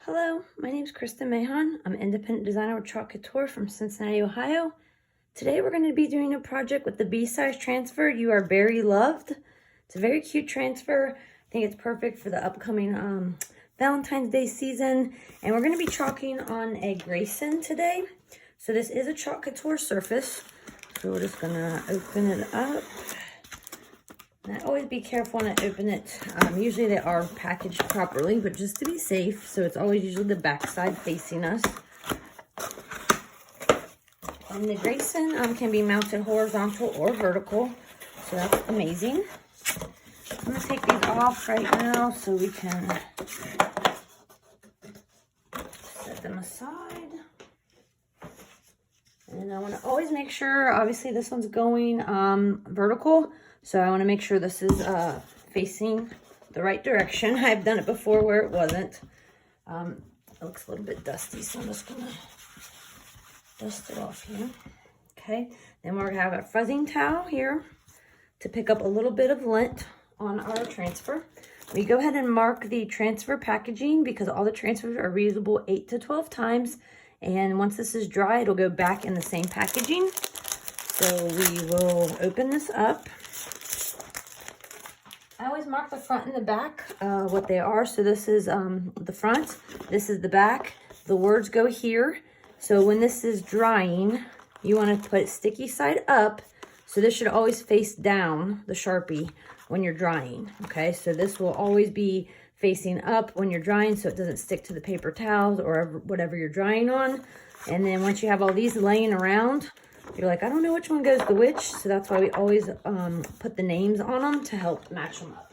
Hello, my name is Kristen Mahon. I'm an independent designer with Couture from Cincinnati, Ohio. Today we're going to be doing a project with the B-size transfer, You Are Very Loved. It's a very cute transfer. I think it's perfect for the upcoming Valentine's Day season. And we're going to be chalking on a Grayson today. So this is a chalk couture surface. So we're just going to open it up. And I always be careful when I open it. Usually they are packaged properly, but just to be safe. So it's always usually the back side facing us. And the Grayson can be mounted horizontal or vertical. So that's amazing. I'm going to take these off right now so we can set them aside. And I want to always make sure, obviously this one's going vertical. So I want to make sure this is facing the right direction. I've done it before where it wasn't. It looks a little bit dusty, so I'm just going to dust it off here. Okay, then we're going to have a fuzzing towel here to pick up a little bit of lint on our transfer. We go ahead and mark the transfer packaging because all the transfers are reusable 8 to 12 times. And once this is dry, it'll go back in the same packaging. So we will open this up. I always mark the front and the back, what they are. So this is the front, this is the back. The words go here. So when this is drying, you want to put it sticky side up. So this should always face down, the Sharpie, when you're drying. Okay, so this will always be facing up when you're drying so it doesn't stick to the paper towels or whatever you're drying on. And then once you have all these laying around, you're like, I don't know which one goes to which. So that's why we always put the names on them to help match them up.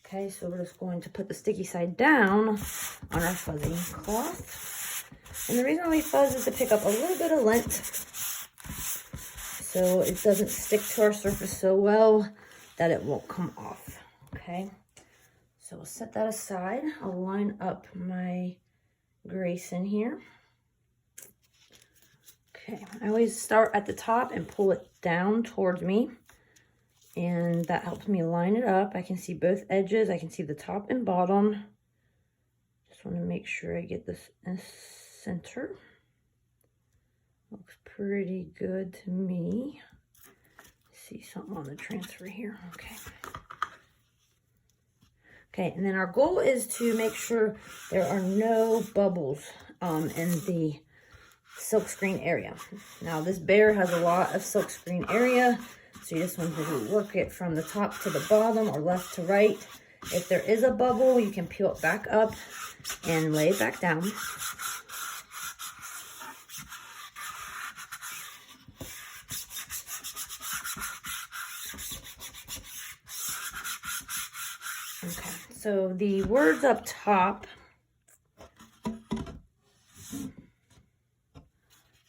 Okay, so we're just going to put the sticky side down on our fuzzy cloth. And the reason why we fuzz is to pick up a little bit of lint so it doesn't stick to our surface so well that it won't come off. Okay, so we'll set that aside. I'll line up my Grayson here. Okay, I always start at the top and pull it down towards me. And that helps me line it up. I can see both edges. I can see the top and bottom. Just want to make sure I get this in center. Looks pretty good to me. See something on the transfer here. Okay. Okay, and then our goal is to make sure there are no bubbles in the silkscreen area. Now this bear has a lot of silkscreen area, so you just want to work it from the top to the bottom or left to right. If there is a bubble, you can peel it back up and lay it back down. Okay, so the words up top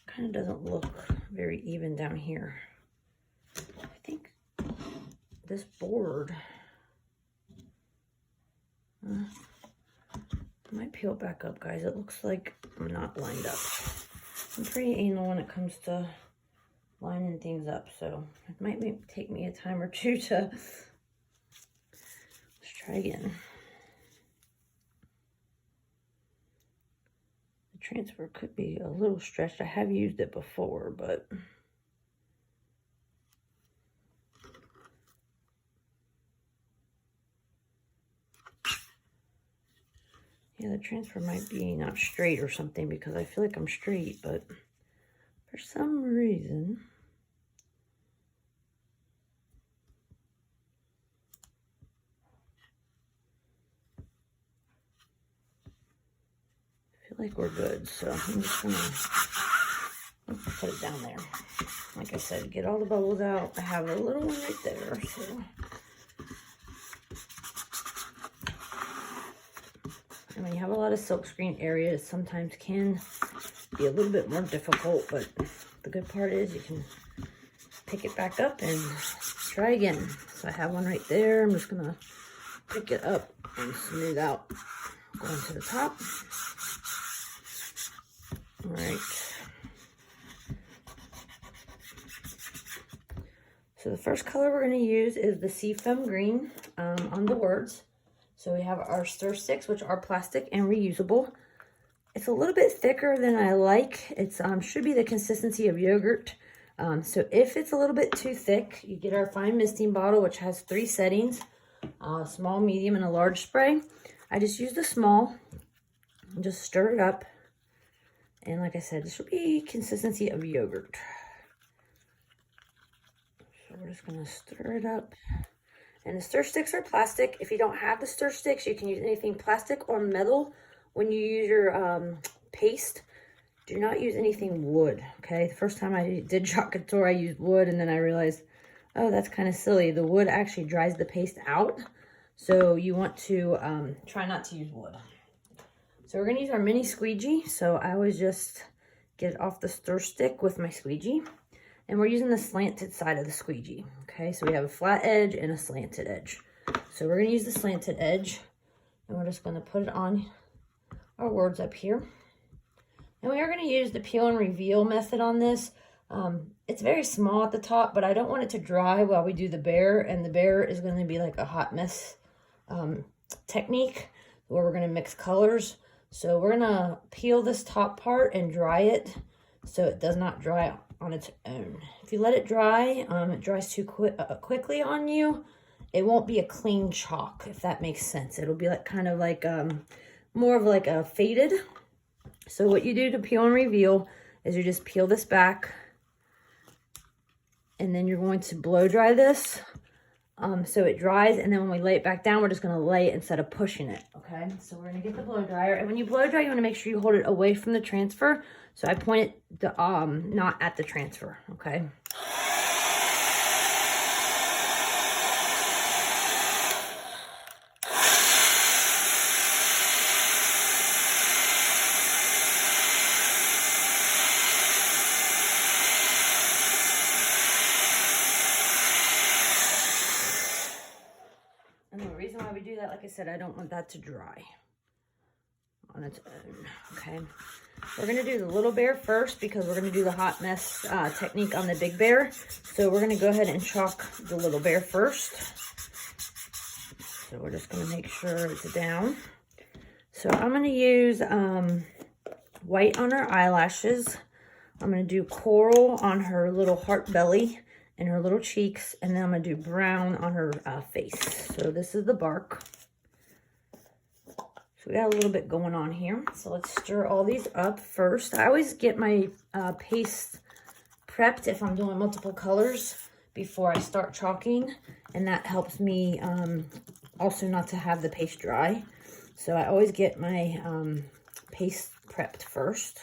kind of doesn't look very even down here. I think this board might peel it back up, guys. It looks like I'm not lined up. I'm pretty anal when it comes to lining things up, so it might take me a time or two to... Let's try again. Transfer could be a little stretched. I have used it before, but yeah, the transfer might be not straight or something because I feel like I'm straight, but for some reason like we're good, so I'm just gonna put it down there. Like I said, get all the bubbles out. I have a little one right there, so and when you have a lot of silkscreen areas, sometimes can be a little bit more difficult, but the good part is you can pick it back up and try again. So I have one right there. I'm just gonna pick it up and smooth out going to the top. All right. So the first color we're going to use is the Seafoam Green on the words. So we have our stir sticks, which are plastic and reusable. It's a little bit thicker than I like. It's should be the consistency of yogurt. So if it's a little bit too thick, you get our fine misting bottle, which has 3 settings, small, medium, and a large spray. I just use the small and just stir it up. And like I said, this should be consistency of yogurt. So we're just gonna stir it up. And the stir sticks are plastic. If you don't have the stir sticks, you can use anything plastic or metal. When you use your paste, do not use anything wood, okay? The first time I did Shop Couture, I used wood, and then I realized, oh, that's kind of silly. The wood actually dries the paste out, so you want to try not to use wood. So we're going to use our mini squeegee, so I always just get it off the stir stick with my squeegee, and we're using the slanted side of the squeegee, okay? So we have a flat edge and a slanted edge. So we're going to use the slanted edge, and we're just going to put it on our words up here. And we are going to use the peel and reveal method on this. It's very small at the top, but I don't want it to dry while we do the bear, and the bear is going to be like a hot mess technique where we're going to mix colors. So we're going to peel this top part and dry it so it does not dry on its own. If you let it dry, it dries too quickly on you, it won't be a clean chalk, if that makes sense. It'll be like kind of like more of like a faded. So what you do to peel and reveal is you just peel this back, and then you're going to blow dry this so it dries, and then when we lay it back down, we're just going to lay it instead of pushing it, okay? So we're going to get the blow dryer, and when you blow dry, you want to make sure you hold it away from the transfer. So I point it not at the transfer, okay? And the reason why we do that, like I said, I don't want that to dry on its own, okay? We're going to do the little bear first because we're going to do the hot mess technique on the big bear. So we're going to go ahead and chalk the little bear first. So we're just going to make sure it's down. So I'm going to use white on her eyelashes. I'm going to do coral on her little heart belly and her little cheeks, and then I'm going to do brown on her face. So this is the bark. So we got a little bit going on here. So let's stir all these up first. I always get my paste prepped if I'm doing multiple colors before I start chalking, and that helps me also not to have the paste dry. So I always get my paste prepped first.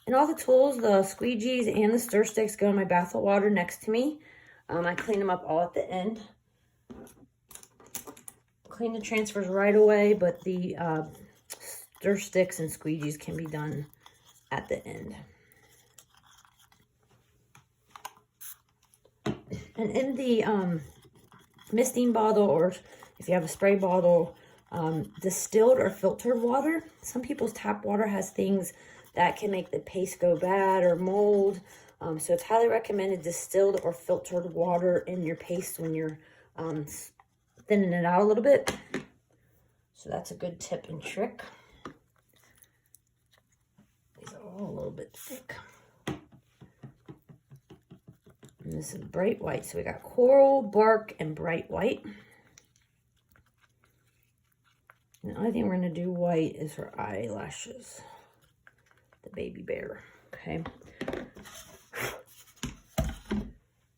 And all the tools, the squeegees and the stir sticks, go in my bath of water next to me. I clean them up all at the end. Clean the transfers right away, but the stir sticks and squeegees can be done at the end. And in the misting bottle, or if you have a spray bottle, distilled or filtered water. Some people's tap water has things that can make the paste go bad or mold. So it's highly recommended distilled or filtered water in your paste when you're thinning it out a little bit. So that's a good tip and trick. These are all a little bit thick. And this is bright white. So we got coral, bark, and bright white. And the only thing we're going to do white is her eyelashes. The baby bear. Okay.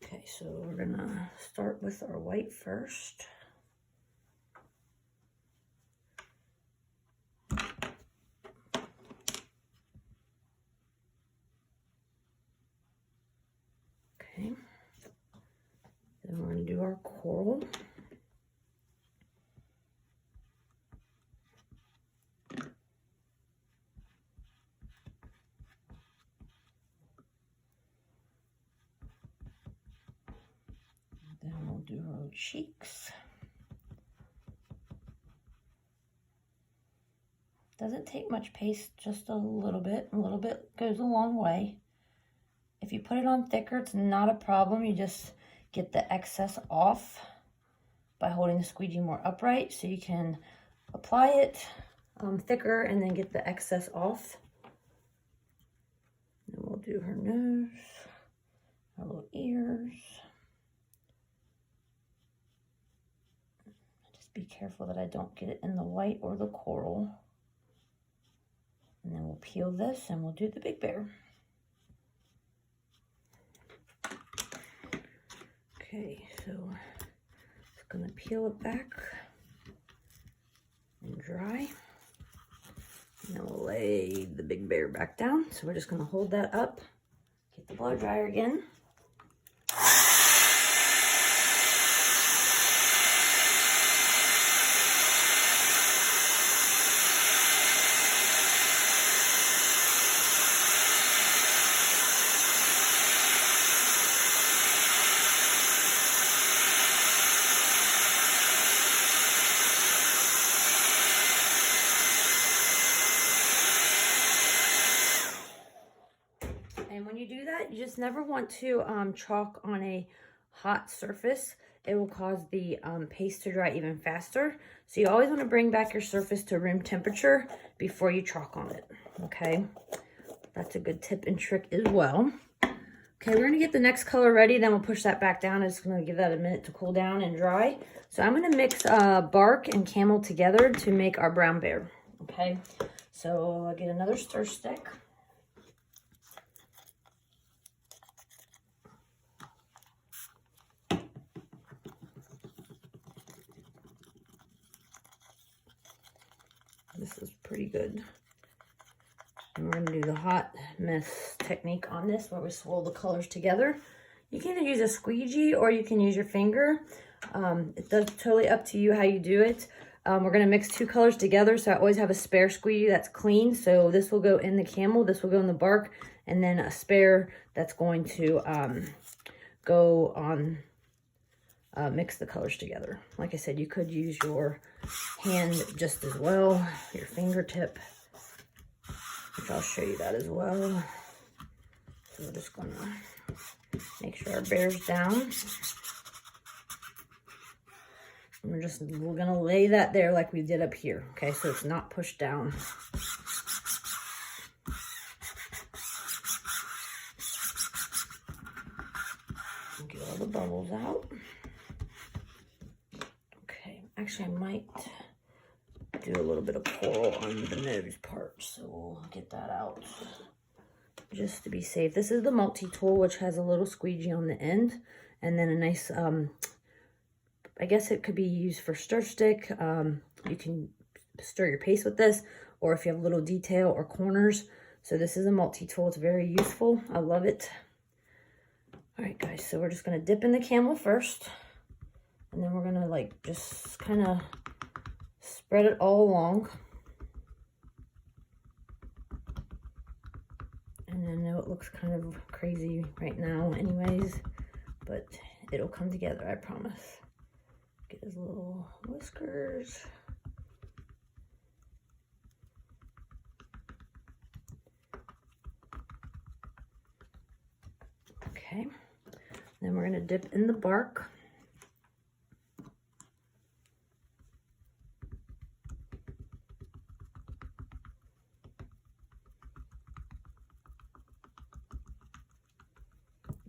Okay, so we're going to start with our white first. Okay. Then we're going to do our coral. Then we'll do our cheeks. Doesn't take much paste, just a little bit. A little bit goes a long way. If you put it on thicker, it's not a problem. You just get the excess off. by holding the squeegee more upright so you can apply it thicker and then get the excess off. And we'll do her nose, her little ears. Just be careful that I don't get it in the white or the coral. And then we'll peel this and we'll do the big bear. Okay, so just gonna peel it back and dry. And then we'll lay the big bear back down. So we're just gonna hold that up, get the blow dryer again. And when you do that, you just never want to chalk on a hot surface. It will cause the paste to dry even faster. So you always want to bring back your surface to room temperature before you chalk on it, okay? That's a good tip and trick as well. Okay, we're going to get the next color ready, then we'll push that back down. I'm just going to give that a minute to cool down and dry. So I'm going to mix bark and camel together to make our brown bear, okay? So I'll get another stir stick. This is pretty good. And we're going to do the hot mess technique on this where we swirl the colors together. You can either use a squeegee or you can use your finger. It's totally up to you how you do it. We're going to mix two colors together, so I always have a spare squeegee that's clean. So this will go in the camel, this will go in the bark, and then a spare that's going to go on mix the colors together. Like I said, you could use your hand just as well, your fingertip, which I'll show you that as well. So we're just gonna make sure our bear's down. And we're gonna lay that there like we did up here, okay? So it's not pushed down. Get all the bubbles out. Actually, I might do a little bit of coral on the nose part, so we'll get that out just to be safe. This is the multi-tool, which has a little squeegee on the end, and then a nice, I guess it could be used for stir stick. You can stir your paste with this, or if you have little detail or corners. So this is a multi-tool. It's very useful. I love it. All right, guys, so we're just going to dip in the camel first. And then we're going to like just kind of spread it all along. And I know it looks kind of crazy right now anyways, but it'll come together, I promise. Get his little whiskers. Okay. Then we're going to dip in the bark.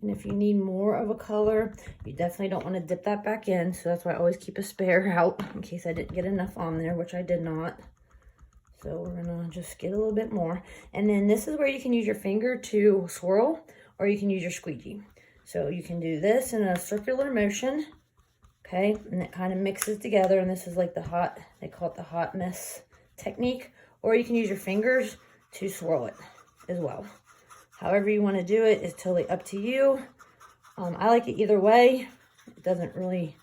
And if you need more of a color, you definitely don't want to dip that back in. So that's why I always keep a spare out in case I didn't get enough on there, which I did not. So we're going to just get a little bit more. And then this is where you can use your finger to swirl, or you can use your squeegee. So you can do this in a circular motion, okay? And it kind of mixes together. And this is like the hot, they call it the hot mess technique. Or you can use your fingers to swirl it as well. However you want to do it is totally up to you. I like it either way. It doesn't really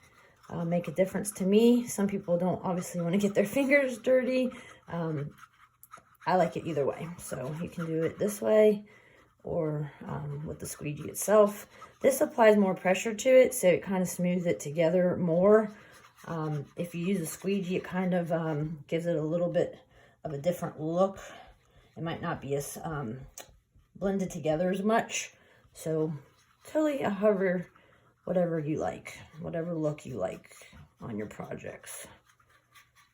make a difference to me. Some people don't obviously want to get their fingers dirty. I like it either way. So you can do it this way or with the squeegee itself. This applies more pressure to it, so it kind of smooths it together more. If you use a squeegee, it kind of gives it a little bit of a different look. It might not be as blended together as much. So totally however, whatever you like, whatever look you like. on your projects.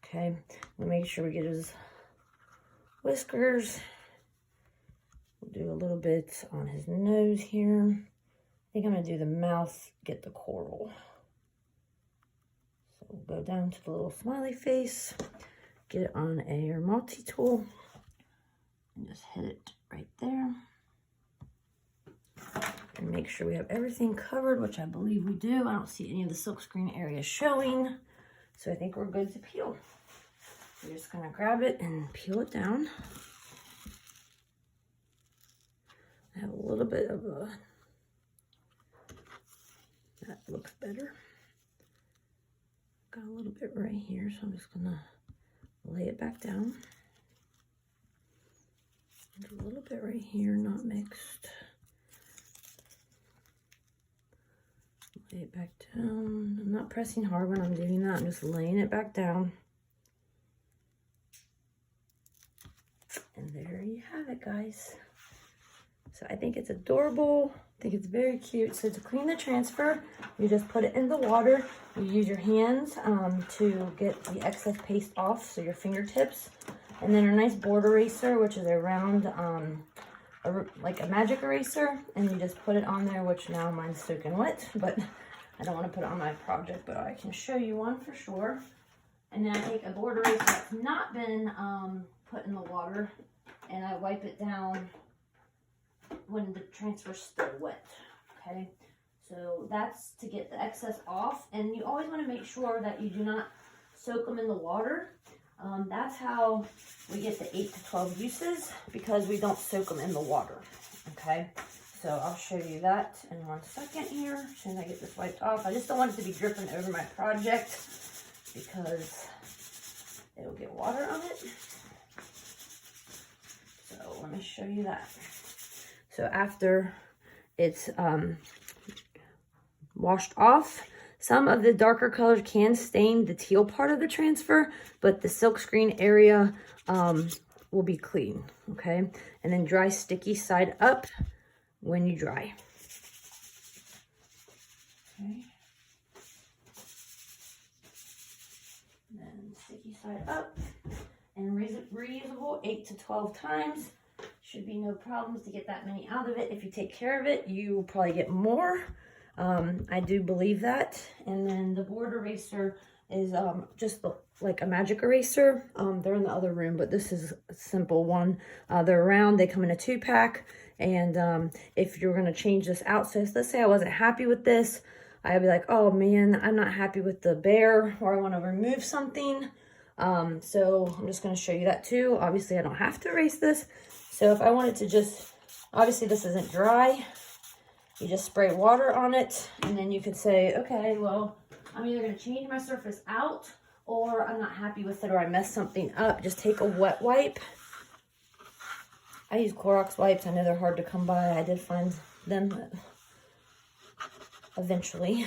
Okay, we'll make sure we get his whiskers. We'll do a little bit on his nose here. I think I'm gonna do the mouth, get the coral. So we'll go down to the little smiley face, get it on a multi-tool, and just hit it right there. And make sure we have everything covered, which I believe we do. I don't see any of the silkscreen area showing, so I think we're good to peel. We're just gonna grab it and peel it down. I have a little bit of a, that looks better. Got a little bit right here, so I'm just gonna lay it back down. And a little bit right here, not mixed. Lay it back down. I'm not pressing hard when I'm doing that. I'm just laying it back down. And there you have it, guys. So I think it's adorable. I think it's very cute. So to clean the transfer, you just put it in the water. You use your hands to get the excess paste off, so your fingertips. And then a nice board eraser, which is a round, like a magic eraser. And you just put it on there, which now mine's soaking wet, but I don't want to put it on my project, but I can show you one for sure. And then I take a board eraser that's not been put in the water, and I wipe it down when the transfer's still wet. Okay, so that's to get the excess off, and you always want to make sure that you do not soak them in the water. That's how we get the 8 to 12 uses, because we don't soak them in the water. Okay, so I'll show you that in 1 second here, as soon as I get this wiped off. I just don't want it to be dripping over my project, because it will get water on it. So let me show you that. So after it's washed off, some of the darker colors can stain the teal part of the transfer, but the silkscreen area will be clean, okay? And then dry sticky side up when you dry. Okay. And then sticky side up, and reusable 8 to 12 times. Should be no problems to get that many out of it. If you take care of it, you will probably get more. I do believe that. And then the board eraser is just like a magic eraser. They're in the other room, but this is a simple one. They're round, they come in a 2-pack. And if you're gonna change this out, so let's say I wasn't happy with this, I'd be like, oh man, I'm not happy with the bear, or I wanna remove something. So I'm just gonna show you that too. Obviously I don't have to erase this. So if I wanted to just, obviously this isn't dry, you just spray water on it, and then you could say, okay, well, I'm either gonna change my surface out, or I'm not happy with it, or I messed something up. Just take a wet wipe. I use Clorox wipes. I know they're hard to come by. I did find them eventually.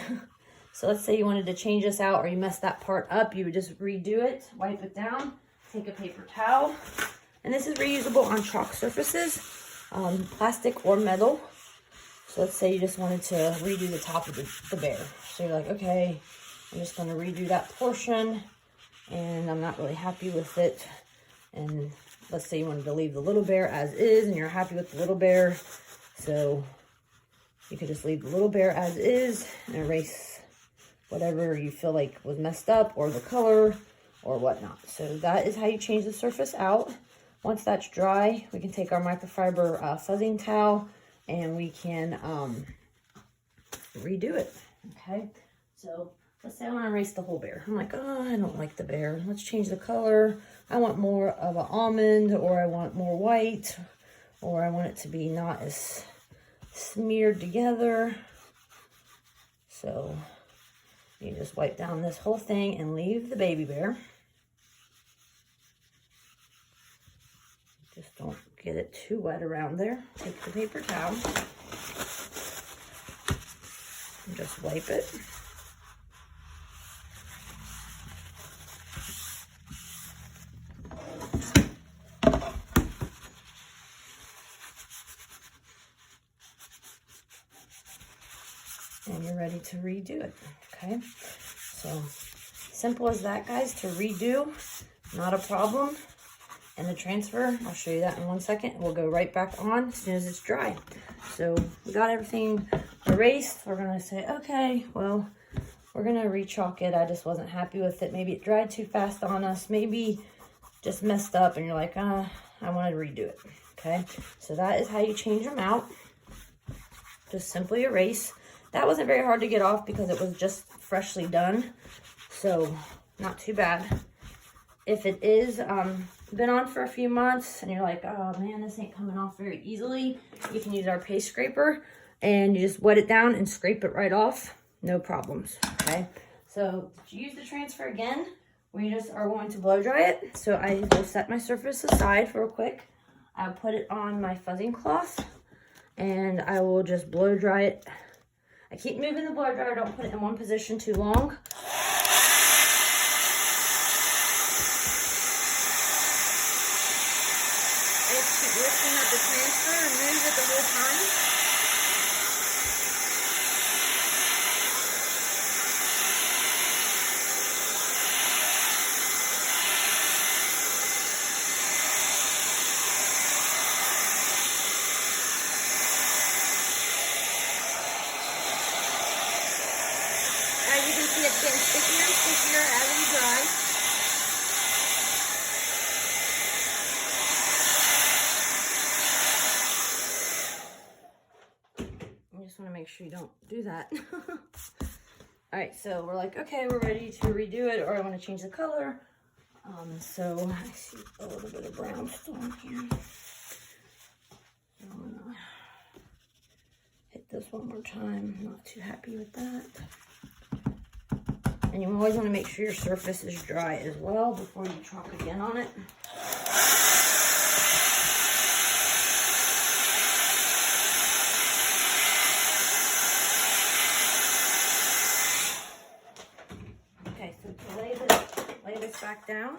So let's say you wanted to change this out, or you messed that part up, you would just redo it, wipe it down, take a paper towel. And this is reusable on chalk surfaces, plastic or metal. So let's say you just wanted to redo the top of the bear. So you're like, okay, I'm just gonna redo that portion, and I'm not really happy with it. And let's say you wanted to leave the little bear as is, and you're happy with the little bear. So you could just leave the little bear as is and erase whatever you feel like was messed up, or the color, or whatnot. So that is how you change the surface out. Once that's dry, we can take our microfiber fuzzing towel, and we can redo it, okay? So let's say I want to erase the whole bear. I'm like, oh, I don't like the bear. Let's change the color. I want more of an almond, or I want more white, or I want it to be not as smeared together. So you just wipe down this whole thing and leave the baby bear. Just don't get it too wet around there. Take the paper towel and just wipe it. And you're ready to redo it, okay? So simple as that, guys, to redo. Not a problem. And the transfer, I'll show you that in 1 second. We'll go right back on as soon as it's dry. So we got everything erased. We're gonna say, okay, well, we're gonna re-chalk it. I just wasn't happy with it. Maybe it dried too fast on us. Maybe just messed up and you're like, I want to redo it. Okay, so that is how you change them out. Just simply erase. That wasn't very hard to get off because it was just freshly done. So not too bad. If it is been on for a few months and you're like, oh man, this ain't coming off very easily, you can use our paste scraper and you just wet it down and scrape it right off. No problems, okay? So to use the transfer again, we just are going to blow dry it. So I will set my surface aside real quick. I'll put it on my fuzzing cloth and I will just blow dry it. I keep moving the blow dryer, don't put it in one position too long. Lifting up the transfer and move it the whole time. As you can see, it's getting stickier and stickier as we dry. Just want to make sure you don't do that. All right, so we're like, okay, we're ready to redo it, or I want to change the color. So I see a little bit of brown still in here. I'm gonna hit this one more time. Not too happy with that. And you always want to make sure your surface is dry as well before you chalk again on it. Back down,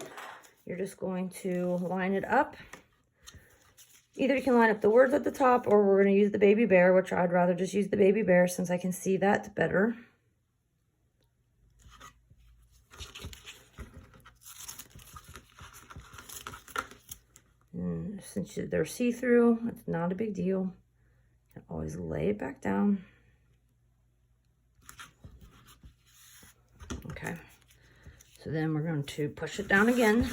you're just going to line it up. Either you can line up the words at the top, or we're going to use the baby bear, which I'd rather just use the baby bear since I can see that better. And since they're see-through, it's not a big deal. You can always lay it back down. Okay. So then we're going to push it down again.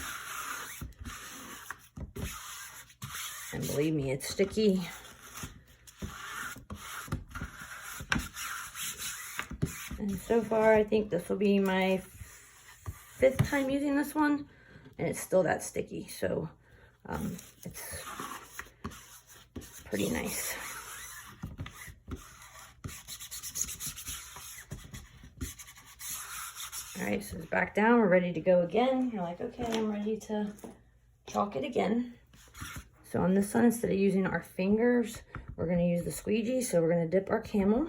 And believe me, it's sticky. And so far, I think this will be my 5th time using this one. And it's still that sticky. So it's pretty nice. All right, so it's back down. We're ready to go again. You're like, okay, I'm ready to chalk it again. So on this one, instead of using our fingers, we're going to use the squeegee. So we're going to dip our camel.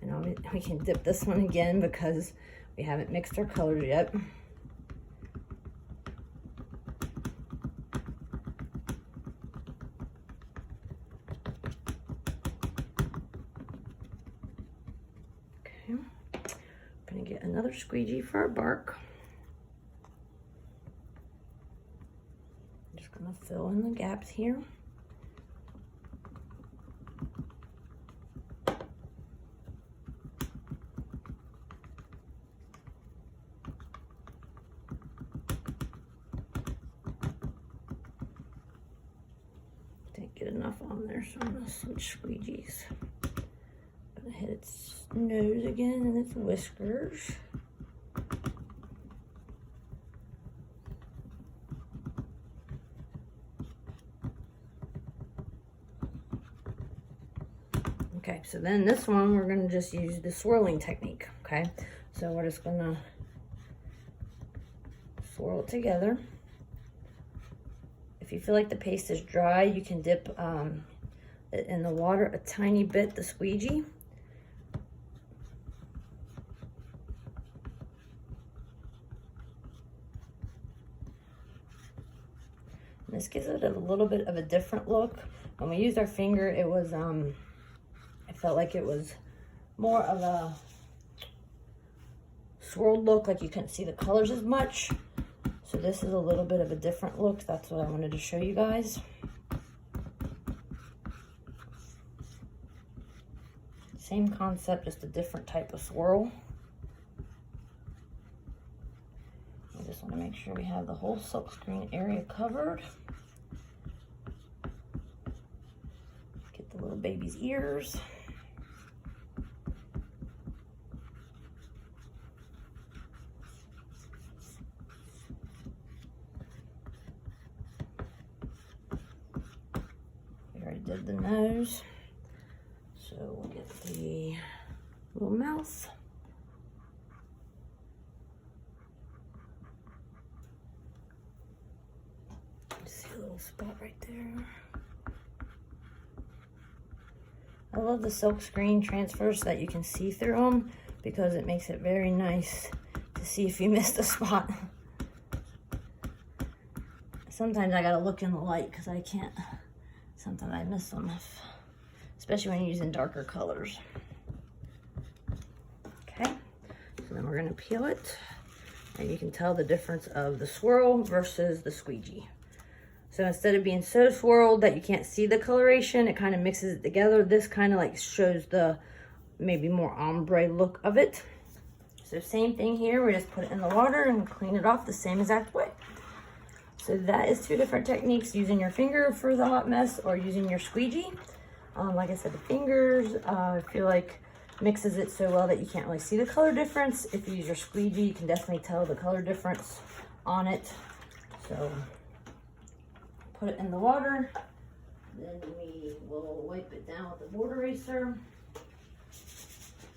And we can dip this one again because we haven't mixed our colors yet. Gonna get another squeegee for our bark. I'm just gonna fill in the gaps here. Didn't get enough on there, so I'm gonna switch squeegees. Gonna hit its nose again and its whiskers. Okay, so then this one we're going to just use the swirling technique. Okay, so we're just going to swirl it together. If you feel like the paste is dry, you can dip it in the water a tiny bit, the squeegee. This gives it a little bit of a different look. When we used our finger, it was, I felt like it was more of a swirled look, like you couldn't see the colors as much. So this is a little bit of a different look. That's what I wanted to show you guys. Same concept, just a different type of swirl. I just want to make sure we have the whole silkscreen area covered. Get the little baby's ears. We already did the nose. So we'll get the little mouth. See a little spot right there. I love the silk screen transfers so that you can see through them, because it makes it very nice to see if you missed a spot. Sometimes I gotta look in the light because I can't, sometimes I miss them, especially when you're using darker colors. Okay, so then we're gonna peel it, and you can tell the difference of the swirl versus the squeegee. So instead of being so swirled that you can't see the coloration, it kind of mixes it together. This kind of like shows the maybe more ombre look of it. So same thing here, we just put it in the water and clean it off the same exact way. So that is two different techniques, using your finger for the hot mess or using your squeegee. Like I said, the fingers, I feel like mixes it so well that you can't really see the color difference. If you use your squeegee, you can definitely tell the color difference on it. So put it in the water, then we will wipe it down with the board eraser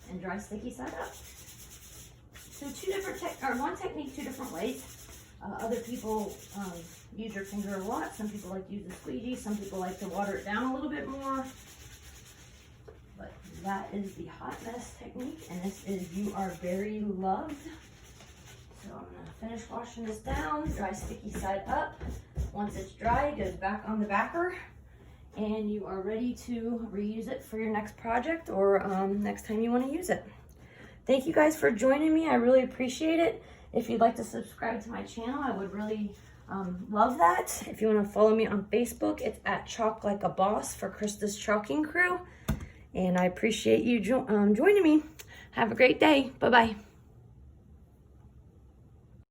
and dry sticky side up. So one technique, two different ways. Other people use your finger a lot. Some people like to use the squeegee. Some people like to water it down a little bit more. But that is the hot mess technique, and this is You Are Very Loved. So I'm gonna finish washing this down, dry sticky side up. Once it's dry, it goes back on the backer, and you are ready to reuse it for your next project or next time you want to use it. Thank you guys for joining me. I really appreciate it. If you'd like to subscribe to my channel, I would really love that. If you want to follow me on Facebook, it's at Chalk Like a Boss for Krista's Chalking Crew. And I appreciate you joining me. Have a great day. Bye-bye.